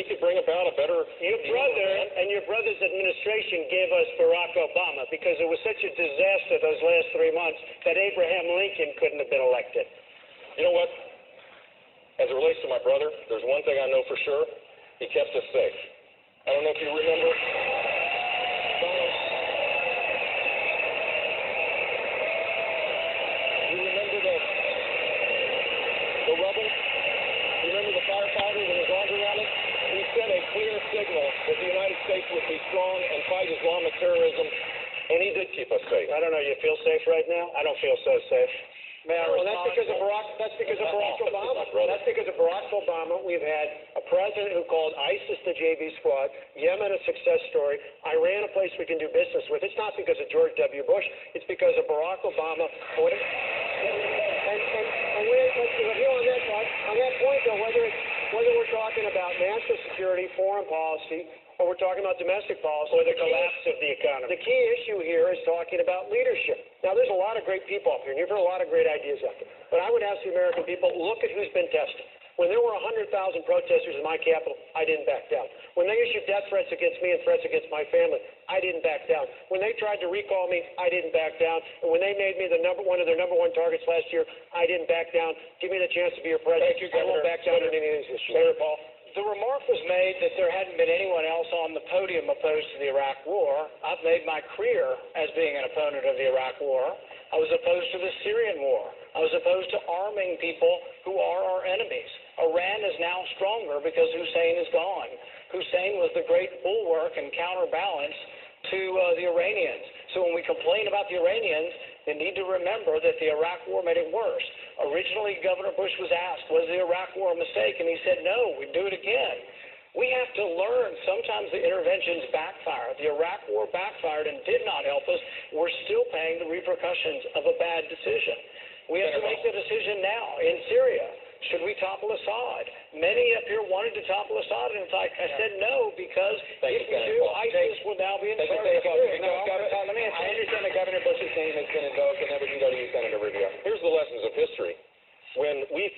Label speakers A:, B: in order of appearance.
A: He could bring about a better...
B: Your brother's administration gave us Barack Obama because it was such a disaster those last 3 months that Abraham Lincoln couldn't have been elected.
A: You know what? As it relates to my brother, there's one thing I know for sure. He kept us safe. I don't know if you remember... You remember the rubble? You remember the firefighters and his arms around it? We sent a clear signal that the United States would be strong and fight Islamic terrorism, and he did keep us safe.
B: I don't know. You feel safe right now? I don't feel so safe.
C: Well, that's because of Barack Obama.
B: That's because of Barack Obama. We've had a president who called ISIS the JEB squad, Yemen a success story, Iran a place we can do business with. It's not because of George W. Bush. It's because of Barack Obama. On that point, though, whether we're talking about national security, foreign policy, or we're talking about domestic policy,
C: or the collapse of the economy.
B: The key issue here is talking about leadership. Now, there's a lot of great people up here, and you've heard a lot of great ideas out there. But I would ask the American people, look at who's been tested. When there were 100,000 protesters in my capital, I didn't back down. When they issued death threats against me and threats against my family, I didn't back down. When they tried to recall me, I didn't back down. And when they made me one of their number one targets last year, I didn't back down. Give me the chance to be your president.
A: Thank you, Governor.
B: I won't back down on any of these issues.
A: Senator Paul.
C: The remark was made that there hadn't been anyone else on the podium opposed to the Iraq War. I've made my career as being an opponent of the Iraq War. I was opposed to the Syrian War. I was opposed to arming people who are our enemies. Iran is now stronger because Hussein is gone. Hussein was the great bulwark and counterbalance to the Iranians. So when we complain about the Iranians, they need to remember that the Iraq War made it worse. Originally, Governor Bush was asked, was the Iraq War a mistake? And he said, no, we'd do it again. We have to learn sometimes the interventions backfire. The Iraq War backfired and did not help us. We're still paying the repercussions of a bad decision. We have to make the decision now in Syria. Should we topple Assad? Many up here wanted to topple Assad, and it's like I said no, because if we do, ISIS will now be in charge of Syria.